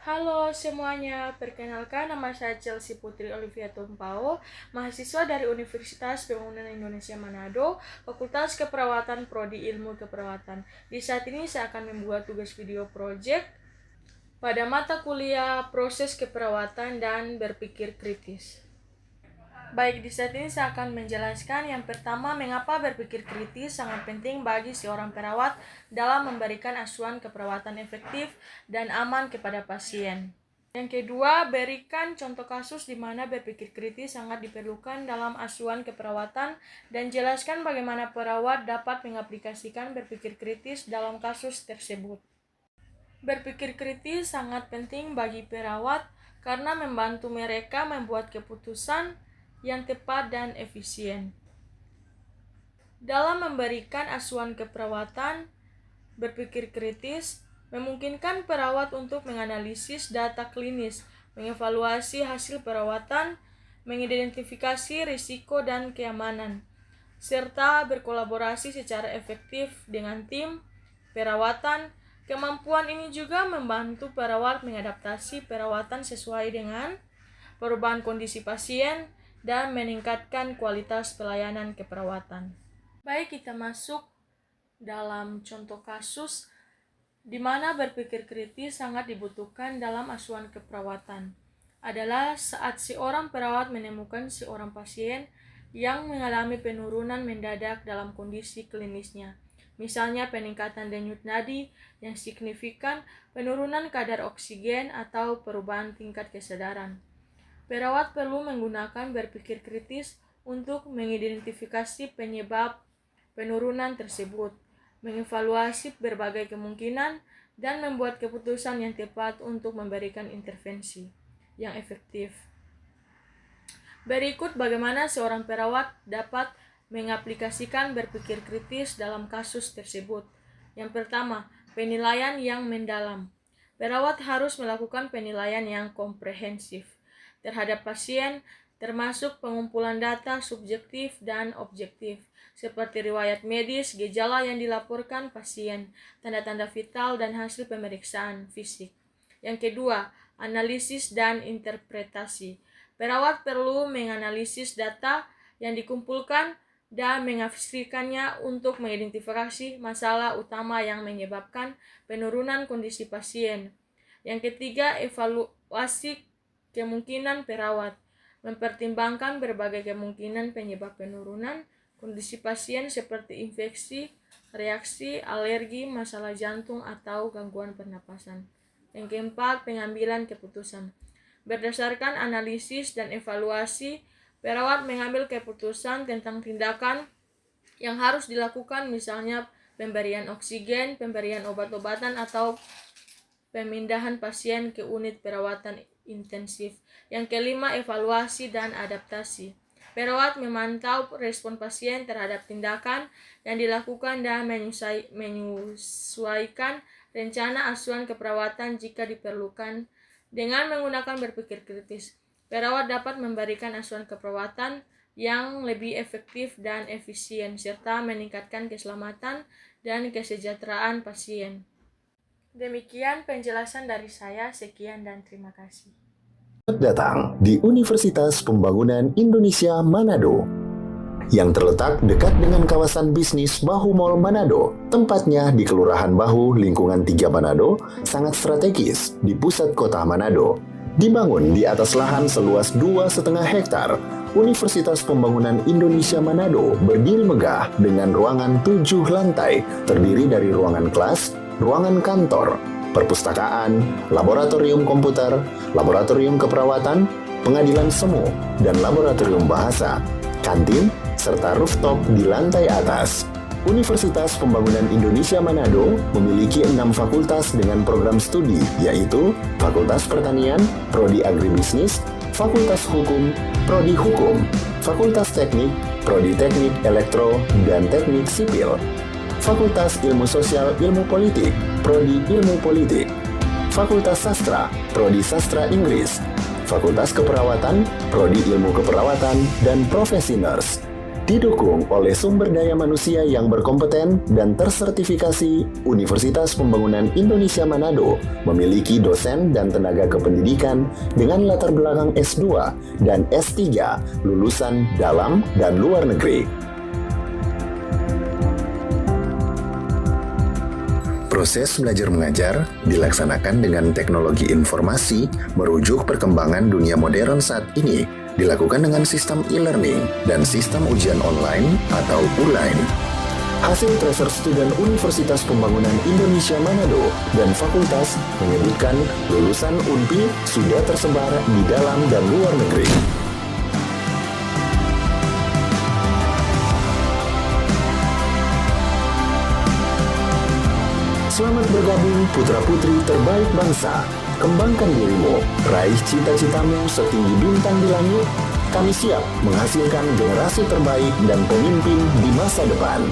Halo semuanya, perkenalkan nama saya Chelsea Putri Olivia Tumpao, mahasiswa dari Universitas Pembangunan Indonesia Manado, Fakultas Keperawatan Prodi Ilmu Keperawatan. Di saat ini saya akan membuat tugas video project pada mata kuliah Proses Keperawatan dan Berpikir Kritis. Baik, di saat ini saya akan menjelaskan yang pertama, mengapa berpikir kritis sangat penting bagi seorang perawat dalam memberikan asuhan keperawatan efektif dan aman kepada pasien. Yang kedua, berikan contoh kasus di mana berpikir kritis sangat diperlukan dalam asuhan keperawatan dan jelaskan bagaimana perawat dapat mengaplikasikan berpikir kritis dalam kasus tersebut. Berpikir kritis sangat penting bagi perawat karena membantu mereka membuat keputusan yang tepat dan efisien. Dalam memberikan asuhan keperawatan, berpikir kritis memungkinkan perawat untuk menganalisis data klinis, mengevaluasi hasil perawatan, mengidentifikasi risiko dan keamanan, serta berkolaborasi secara efektif dengan tim perawatan. Kemampuan ini juga membantu perawat mengadaptasi perawatan sesuai dengan perubahan kondisi pasien dan meningkatkan kualitas pelayanan keperawatan. Baik, kita masuk dalam contoh kasus di mana berpikir kritis sangat dibutuhkan dalam asuhan keperawatan. Adalah saat seorang perawat menemukan seorang pasien yang mengalami penurunan mendadak dalam kondisi klinisnya. Misalnya peningkatan denyut nadi yang signifikan, penurunan kadar oksigen, atau perubahan tingkat kesadaran. Perawat perlu menggunakan berpikir kritis untuk mengidentifikasi penyebab penurunan tersebut, mengevaluasi berbagai kemungkinan, dan membuat keputusan yang tepat untuk memberikan intervensi yang efektif. Berikut bagaimana seorang perawat dapat mengaplikasikan berpikir kritis dalam kasus tersebut. Yang pertama, penilaian yang mendalam. Perawat harus melakukan penilaian yang komprehensif terhadap pasien, termasuk pengumpulan data subjektif dan objektif, seperti riwayat medis, gejala yang dilaporkan pasien, tanda-tanda vital, dan hasil pemeriksaan fisik. Yang kedua, analisis dan interpretasi. Perawat perlu menganalisis data yang dikumpulkan dan menafsirkannya untuk mengidentifikasi masalah utama yang menyebabkan penurunan kondisi pasien. Yang ketiga, evaluasi kemungkinan. Perawat mempertimbangkan berbagai kemungkinan penyebab penurunan kondisi pasien seperti infeksi, reaksi, alergi, masalah jantung, atau gangguan pernapasan. Yang keempat, pengambilan keputusan. Berdasarkan analisis dan evaluasi, perawat mengambil keputusan tentang tindakan yang harus dilakukan, misalnya pemberian oksigen, pemberian obat-obatan, atau pemindahan pasien ke unit perawatan intensif. Yang kelima, evaluasi dan adaptasi. Perawat memantau respon pasien terhadap tindakan yang dilakukan dan menyesuaikan rencana asuhan keperawatan jika diperlukan. Dengan menggunakan berpikir kritis, perawat dapat memberikan asuhan keperawatan yang lebih efektif dan efisien, serta meningkatkan keselamatan dan kesejahteraan pasien. Demikian penjelasan dari saya, sekian dan terima kasih. Datang di Universitas Pembangunan Indonesia Manado yang terletak dekat dengan kawasan bisnis Bahu Mall Manado. Tempatnya di Kelurahan Bahu, Lingkungan 3 Manado, sangat strategis di pusat kota Manado. Dibangun di atas lahan seluas 2,5 hektar, Universitas Pembangunan Indonesia Manado berdiri megah dengan ruangan 7 lantai, terdiri dari ruangan kelas, ruangan kantor, perpustakaan, laboratorium komputer, laboratorium keperawatan, pengadilan semu, dan laboratorium bahasa, kantin, serta rooftop di lantai atas. Universitas Pembangunan Indonesia Manado memiliki 6 fakultas dengan program studi, yaitu Fakultas Pertanian, Prodi Agribisnis, Fakultas Hukum, Prodi Hukum, Fakultas Teknik, Prodi Teknik Elektro dan Teknik Sipil, Fakultas Ilmu Sosial Ilmu Politik, Prodi Ilmu Politik, Fakultas Sastra, Prodi Sastra Inggris, Fakultas Keperawatan, Prodi Ilmu Keperawatan, dan Profesi Nurse. Didukung oleh sumber daya manusia yang berkompeten dan tersertifikasi, Universitas Pembangunan Indonesia Manado memiliki dosen dan tenaga kependidikan dengan latar belakang S2 dan S3 lulusan dalam dan luar negeri. Proses belajar mengajar dilaksanakan dengan teknologi informasi merujuk perkembangan dunia modern saat ini, dilakukan dengan sistem e-learning dan sistem ujian online atau ULAIN. Hasil tracer student Universitas Pembangunan Indonesia Manado dan Fakultas menyebutkan lulusan UNPI sudah tersebar di dalam dan luar negeri. Selamat bergabung putra-putri terbaik bangsa. Kembangkan dirimu, raih cita-citamu setinggi bintang di langit. Kami siap menghasilkan generasi terbaik dan pemimpin di masa depan.